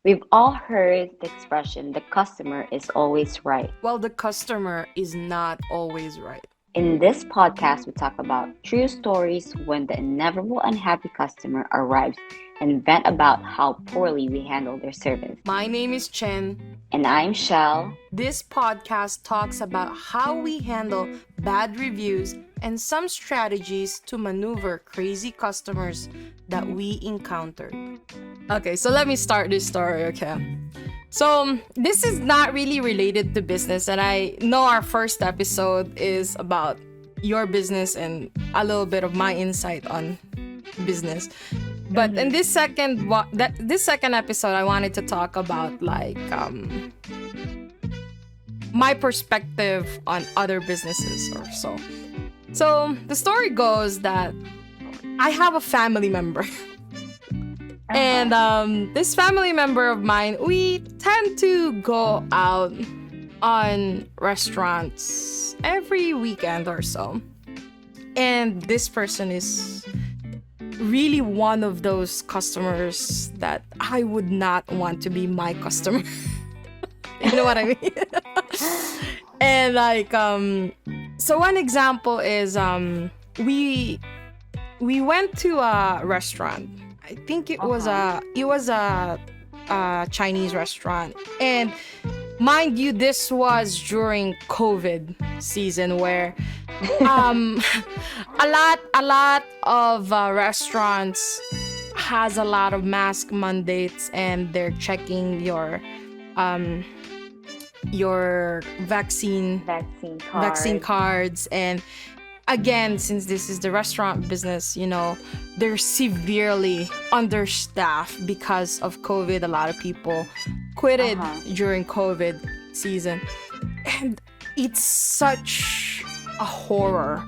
We've all heard the expression, the customer is always right. Well, the customer is not always right. In this podcast, we talk about true stories when the inevitable unhappy customer arrives and vent about how poorly we handle their service. My name is Chen. And I'm Shell. This podcast talks about how we handle bad reviews and some strategies to maneuver crazy customers that we encountered. Okay, so let me start this story, okay? So this is not really related to business, and I know our first episode is about your business and a little bit of my insight on business. But in this second episode, I wanted to talk about my perspective on other businesses or so. So the story goes that I have a family member. And this family member of mine, we tend to go out on restaurants every weekend or so. And this person is really one of those customers that I would not want to be my customer. You know what I mean? And so one example is we went to a restaurant. I think it was a Chinese restaurant, and mind you, this was during COVID season where a lot of restaurants has a lot of mask mandates, and they're checking your vaccine cards. And again, since this is the restaurant business, they're severely understaffed because of COVID. A lot of people quitted during COVID season. And it's such a horror,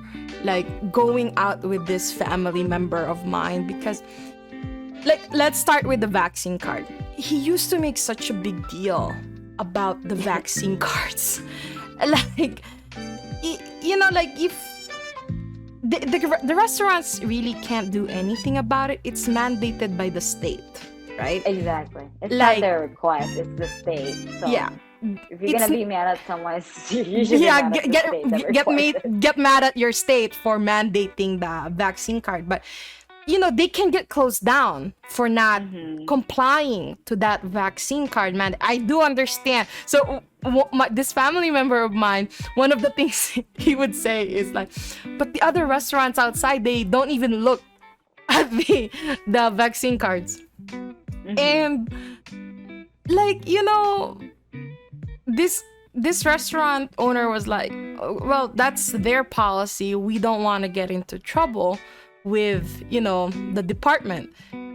going out with this family member of mine, because let's start with the vaccine card. He used to make such a big deal about the vaccine cards. If the restaurants really can't do anything about it. It's mandated by the state, right? Exactly. It's not their request, it's the state. So yeah. If you're gonna be mad at someone, you should get mad at your state for mandating the vaccine card. But they can get closed down for not complying to that vaccine card, man. I do understand. So this family member of mine, one of the things he would say is but the other restaurants outside, they don't even look at the vaccine cards. And this restaurant owner was like, well, that's their policy. We don't want to get into trouble with the department.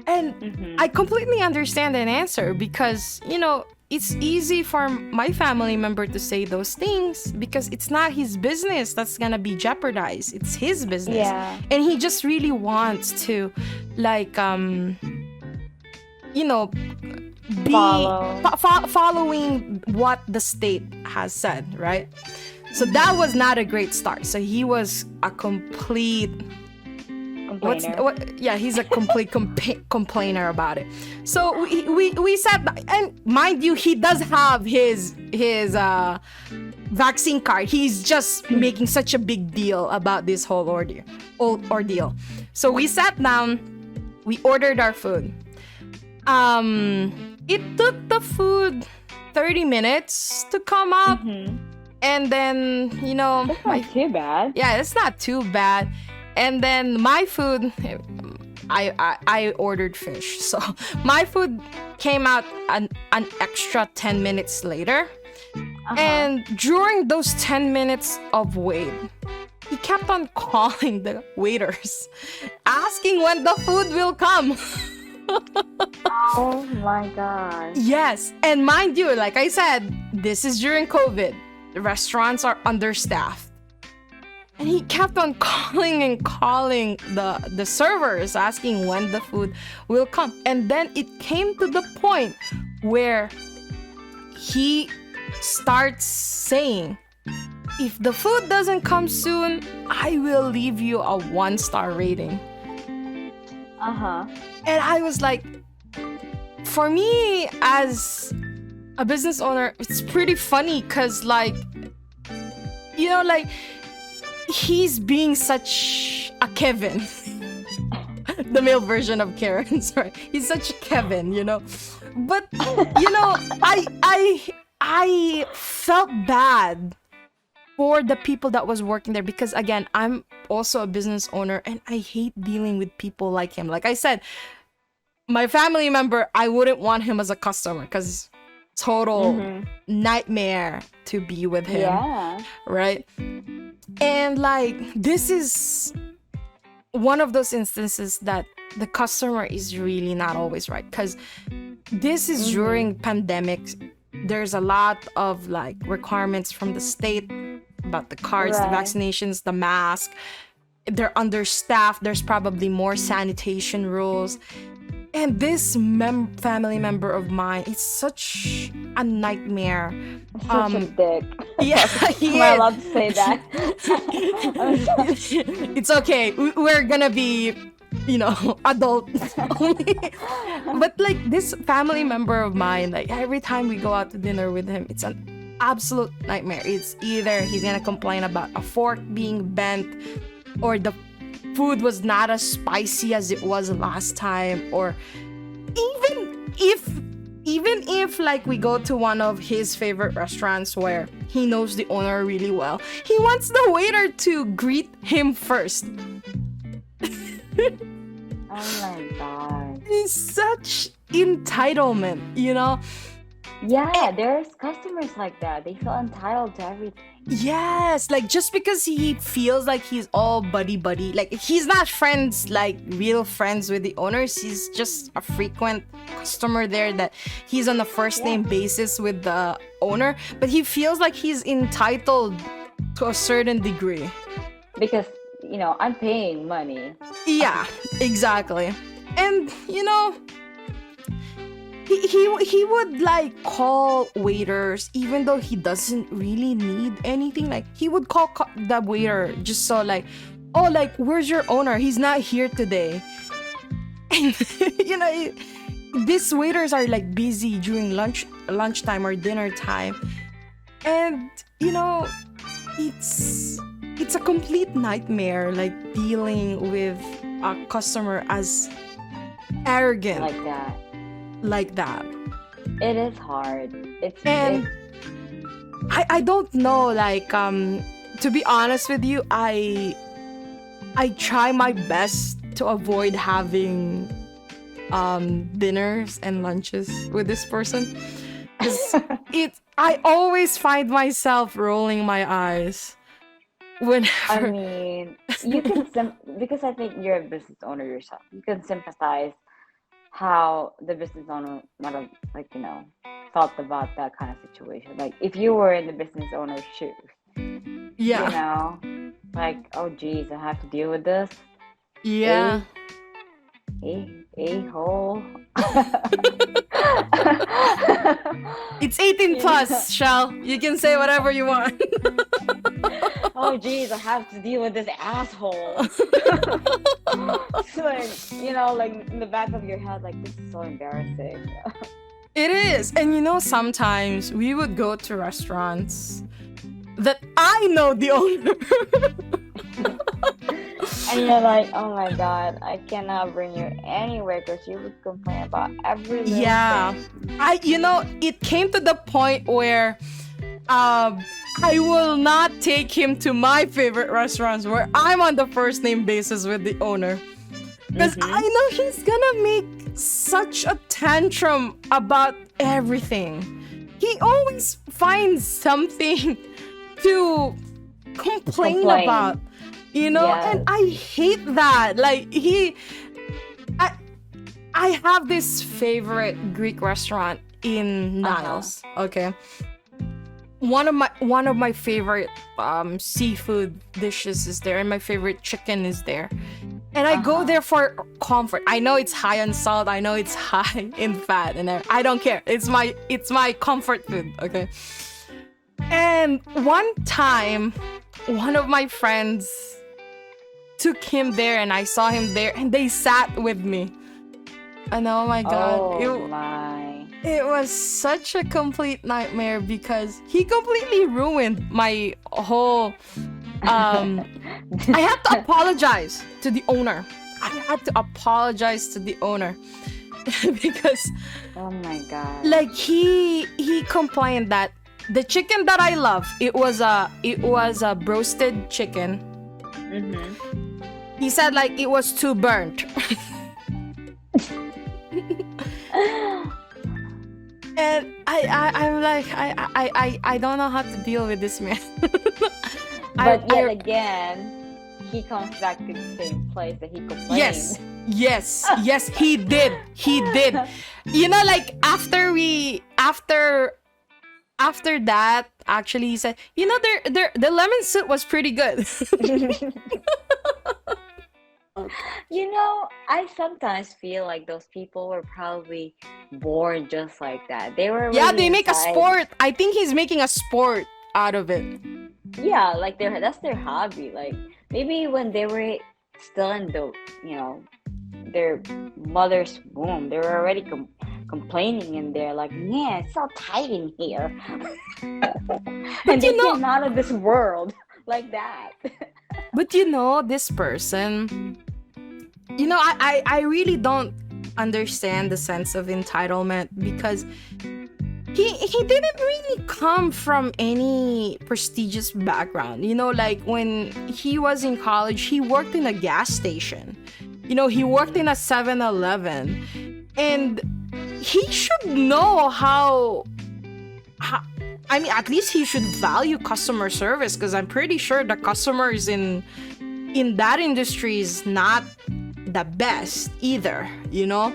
And I completely understand that answer, because it's easy for my family member to say those things because it's not his business that's gonna be jeopardized. It's his business. And he just really wants to following what the state has said, right? So that was not a great start. So he was a complete he's a complete complainer about it. So we said, and mind you, he does have his vaccine card. He's just making such a big deal about this whole ordeal. So we sat down, we ordered our food. It took the food 30 minutes to come up. And then, That's not too bad. Yeah, it's not too bad. And then my food, I ordered fish. So my food came out an extra 10 minutes later. And during those 10 minutes of wait, he kept on calling the waiters, asking when the food will come. Oh my god. Yes. And mind you, like I said, this is during COVID. The restaurants are understaffed. And he kept on calling the servers, asking when the food will come. And then it came to the point where he starts saying, if the food doesn't come soon, I will leave you a 1-star rating. And I was like, for me as a business owner, it's pretty funny because like, you know, like he's being such a Kevin. The male version of Karen, sorry. He's such a Kevin, you know. But you know, I felt bad for the people that was working there because again, I'm also a business owner and I hate dealing with people like him. Like I said, my family member, I wouldn't want him as a customer because total nightmare to be with him. Yeah. Right? And like this is one of those instances that the customer is really not always right because this is during pandemics. There's a lot of like requirements from the state about the cards, the vaccinations, the mask. They're understaffed. There's probably more sanitation rules. And this family member of mine, it's such a nightmare. Such a dick. Yeah, Am I allowed to say that? It's okay. We're gonna be, you know, adult only. But like this family member of mine, like every time we go out to dinner with him, it's an absolute nightmare. It's either he's gonna complain about a fork being bent, or the food was not as spicy as it was last time, or even if like we go to one of his favorite restaurants where he knows the owner really well, he wants the waiter to greet him first. Oh my god. It's such entitlement, you know? Yeah, there's customers like that. They feel entitled to everything. Yes, like just because he feels like he's all buddy, like he's not friends, like real friends with the owners. He's just a frequent customer there that he's on a first name basis with the owner, but he feels like he's entitled to a certain degree. Because, you know, I'm paying money. Yeah, exactly. And, you know, he would like call waiters even though he doesn't really need anything. Like he would call the waiter just so like, oh, like where's your owner? He's not here today. And you know, these waiters are like busy during lunchtime or dinner time, and you know, it's a complete nightmare like dealing with a customer as arrogant like that. It is hard. I don't know, like to be honest with you, I try my best to avoid having dinners and lunches with this person, because I always find myself rolling my eyes whenever. I mean, you can because I think you're a business owner yourself. You can sympathize how the business owner might have, like, you know, thought about that kind of situation. Like if you were in the business owner's shoes, you know, like, oh geez, I have to deal with this. Yeah. A-hole. It's 18 plus, Shell. You can say whatever you want. Oh geez, I have to deal with this asshole. It's like, you know, like in the back of your head, like, this is so embarrassing. It is. And you know, sometimes we would go to restaurants that I know the owner. And you're like, oh my god, I cannot bring you anywhere because you would complain about everything. Yeah. You know, it came to the point where I will not take him to my favorite restaurants where I'm on the first name basis with the owner. Because I know he's gonna make such a tantrum about everything. He always finds something to complain about, you know? Yes. And I hate that. Like, I have this favorite Greek restaurant in Niles, okay? One of my favorite seafood dishes is there, and my favorite chicken is there. And I go there for comfort. I know it's high on salt. I know it's high in fat, and I don't care. It's my comfort food, okay? And one time, one of my friends took him there, and I saw him there, and they sat with me. And oh my god, Oh my. it was such a complete nightmare because he completely ruined my whole I had to apologize to the owner. I had to apologize to the owner because Oh my god. like he complained that the chicken that I love, it was a roasted chicken. Mm-hmm. He said like it was too burnt. And I'm like I don't know how to deal with this man. But yet again, he comes back to the same place that he complained. Yes, he did. You know, like after that, actually, he said, you know, the lemon soup was pretty good. You know, I sometimes feel like those people were probably born just like that. They were Yeah, really they make a inside. sport. I think he's making a sport out of it. Yeah, like that's their hobby. Like maybe when they were still in the, their mother's womb, they were already complaining in there, like, man, it's so tight in here. And they came out of this world like that. But you know, this person, you know, I really don't understand the sense of entitlement because he didn't really come from any prestigious background. You know, like when he was in college, he worked in a gas station. You know, he worked in a 7-Eleven. And he should know how I mean, at least he should value customer service, because I'm pretty sure the customers in that industry is not the best either, you know?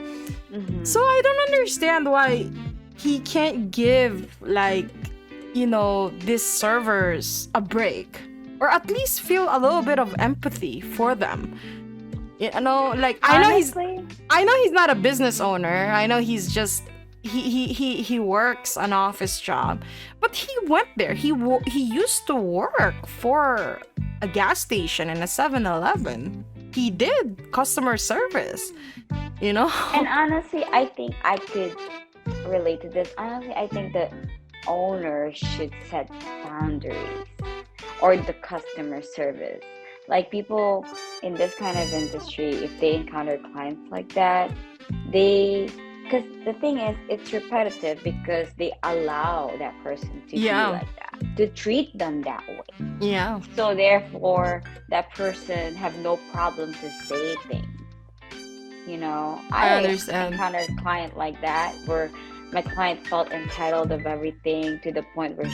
Mm-hmm. So I don't understand why he can't give, like, you know, these servers a break, or at least feel a little bit of empathy for them. You know, like, Honestly, I know he's not a business owner. I know he's just he works an office job, but he went there. He used to work for a gas station and a 7-Eleven. He did customer service, you know. And honestly, I think I could relate to this. Honestly, I think the owner should set boundaries, or the customer service. Like, people in this kind of industry, if they encounter clients like that, because the thing is, it's repetitive because they allow that person to be like that, to treat them that way. Yeah. So therefore, that person have no problem to say things. You know, I understand. encountered a client like that where my client felt entitled of everything, to the point where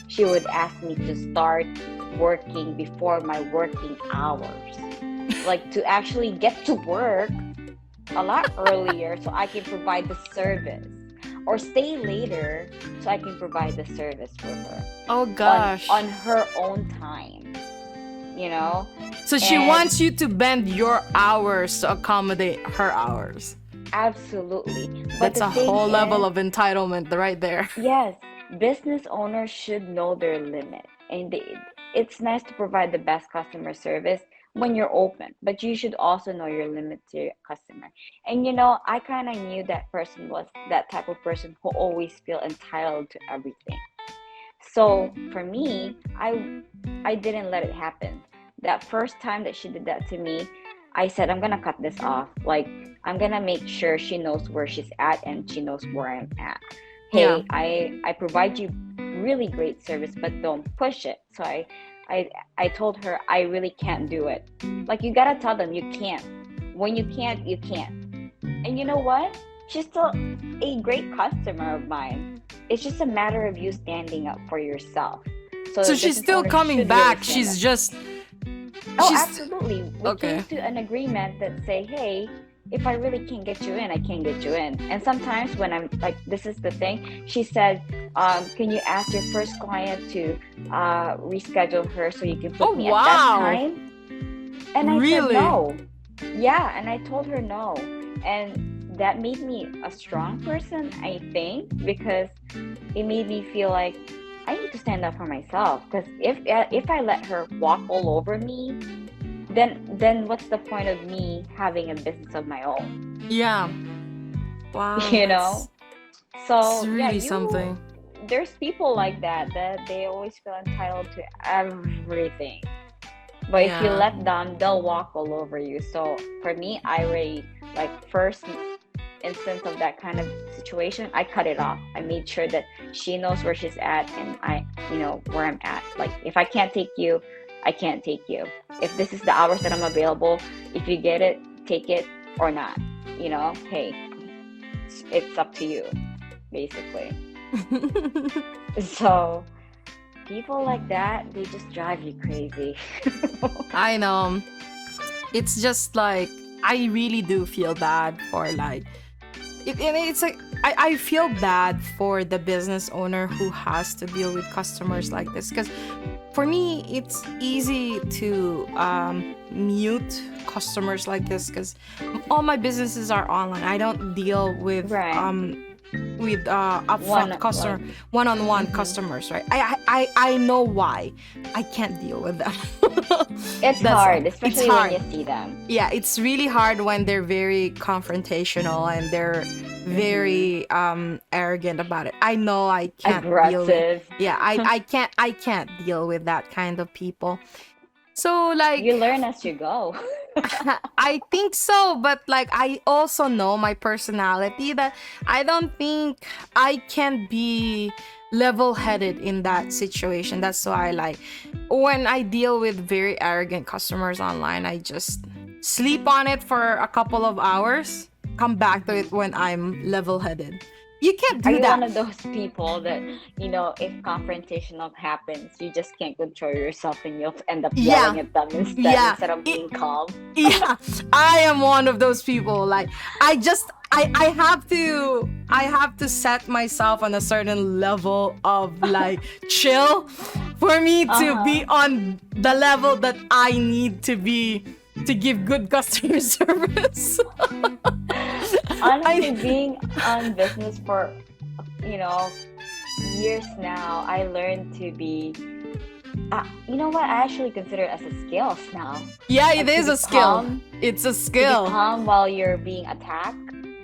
she would ask me to start working before my working hours, like to actually get to work a lot earlier so I can provide the service, or stay later so I can provide the service for her. Oh gosh. On her own time, you know? So she wants you to bend your hours to accommodate her hours. Absolutely. But that's a whole level of entitlement right there. Yes, business owners should know their limit, and it's nice to provide the best customer service when you're open, but you should also know your limit to your customer. And you know, I kind of knew that person was that type of person who always feel entitled to everything. So for me, I didn't let it happen. That first time that she did that to me, I said, I'm gonna cut this off. Like, I'm gonna make sure she knows where she's at and she knows where I'm at. Hey, I provide you really great service, but don't push it. So I told her I really can't do it. Like, you gotta tell them you can't. When you can't, you can't. And you know what? She's still a great customer of mine. It's just a matter of you standing up for yourself. So she's still coming back. She's absolutely. We came to an agreement that say, hey, if I really can't get you in, I can't get you in. And sometimes when I'm like, this is the thing, she said, can you ask your first client to reschedule her so you can put me at that time? And I said no. Yeah, and I told her no. And that made me a strong person, I think, because it made me feel like I need to stand up for myself. Because if I let her walk all over me, then what's the point of me having a business of my own? Yeah. Wow. You know? So It's really something. There's people like that they always feel entitled to everything. But if you let them, they'll walk all over you. So for me, I already, like, first instance of that kind of situation, I cut it off. I made sure that she knows where she's at, and I, where I'm at. Like, if I can't take you, I can't take you. If this is the hours that I'm available, if you get it, take it or not. Hey, it's up to you, basically. So people like that, they just drive you crazy. I know. It's just like, I really do feel bad for, like, it's like, I feel bad for the business owner who has to deal with customers like this, because for me, it's easy to mute customers like this, because all my businesses are online. I don't deal with upfront customer, one-on-one customers, right? I know why I can't deal with them. It's hard, especially when you see them. Yeah, it's really hard when they're very confrontational and they're very arrogant about it. I know I can't deal with. Yeah, I can't deal with that kind of people. So, like, you learn as you go. I think so, but, like, I also know my personality, that I don't think I can be level-headed in that situation. That's why, like, when I deal with very arrogant customers online, I just sleep on it for a couple of hours, come back to it when I'm level-headed. You can't do that. Are you one of those people that, if confrontational happens, you just can't control yourself and you'll end up yelling at them instead of being calm? Yeah, I am one of those people. Like, I have to set myself on a certain level of, like, chill for me to be on the level that I need to be to give good customer service. Honestly, being on business for, years now, I learned to be, you know what? I actually consider it as a skill now. Yeah, it is a skill. It's a skill. To be calm while you're being attacked.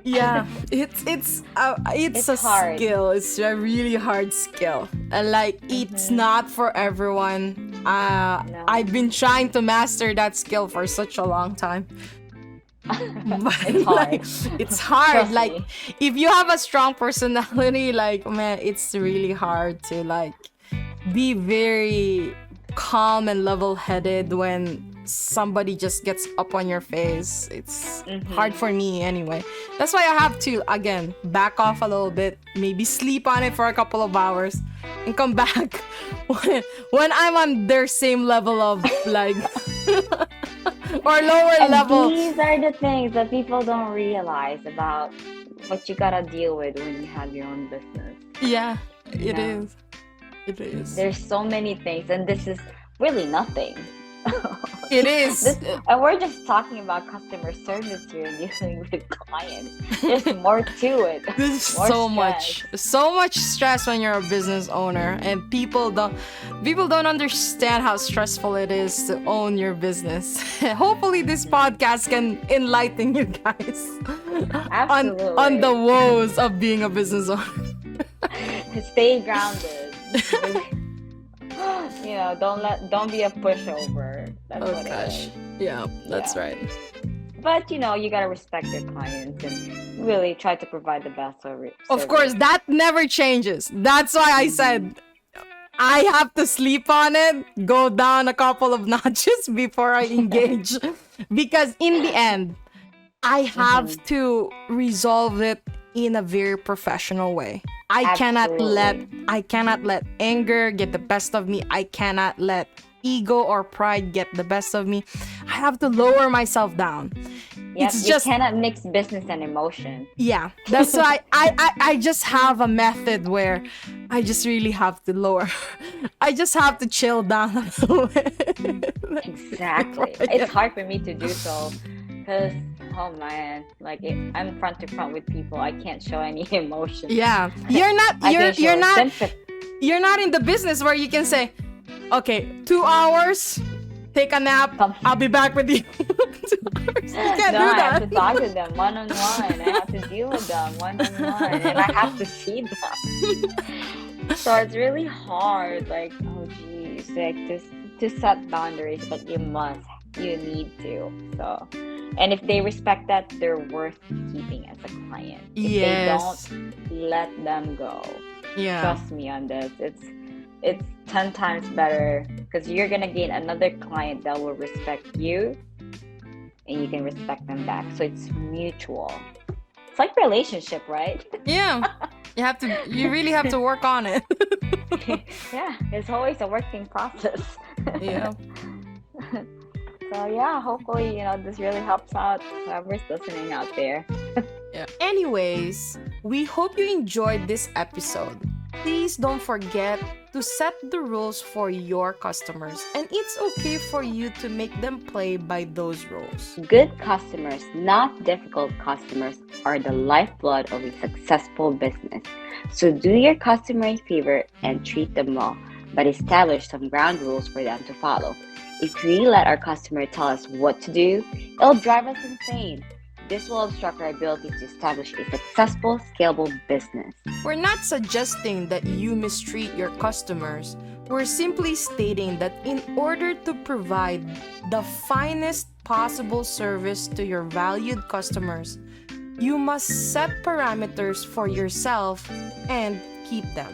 Yeah, it's a hard. skill. It's a really hard skill. And, like, it's not for everyone. No. I've been trying to master that skill for such a long time. But, it's hard. Like, it's hard. Trust like me. If you have a strong personality, like, man, it's really hard to, like, be very calm and level-headed when somebody just gets up on your face. It's hard for me anyway. That's why I have to, again, back off a little bit, maybe sleep on it for a couple of hours, and come back when I'm on their same level of, like, or lower level. These are the things that people don't realize about what you gotta deal with when you have your own business. Yeah, it is. It is. There's so many things, and this is really nothing. It is. And we're just talking about customer service here and dealing with clients. There's more to it. There's so much stress when you're a business owner, and people don't understand how stressful it is to own your business. Hopefully this podcast can enlighten you guys on the woes of being a business owner. Stay grounded. Don't be a pushover. That's what it is. Yeah, that's right. But you gotta respect your clients and really try to provide the best service. Of course, that never changes. That's why I said I have to sleep on it, go down a couple of notches before I engage. Because in the end, I have to resolve it in a very professional way. I cannot let anger get the best of me. I cannot let ego or pride get the best of me. I have to lower myself down. Yep, you cannot mix business and emotion. Yeah, that's why I just have a method where I just really have to lower. I just have to chill down a little bit. Exactly. It's hard for me to do so because, oh man, like I'm front to front with people. I can't show any emotion. Yeah, you're not in the business where you can say, okay, 2 hours, take a nap. I'll be back with you. You can't do I that. have to talk to them one-on-one. I have to deal with them one-on-one, and I have to see them. So it's really hard. Like, oh geez, like to set boundaries, but you need to. So, and if they respect that, they're worth keeping as a client. If they don't, let them go. Yeah. Trust me on this. It's 10 times better because you're gonna gain another client that will respect you, and you can respect them back. So it's mutual. It's like relationship, right? Yeah. You really have to work on it. Yeah, it's always a working process. Yeah. So yeah, hopefully, this really helps out whoever's listening out there. Yeah. Anyways, we hope you enjoyed this episode. Please don't forget to set the rules for your customers, and it's okay for you to make them play by those rules. Good customers, not difficult customers, are the lifeblood of a successful business. So do your customer a favor and treat them well, but establish some ground rules for them to follow. If we let our customer tell us what to do, it'll drive us insane. This will obstruct our ability to establish a successful, scalable business. We're not suggesting that you mistreat your customers. We're simply stating that in order to provide the finest possible service to your valued customers, you must set parameters for yourself and keep them.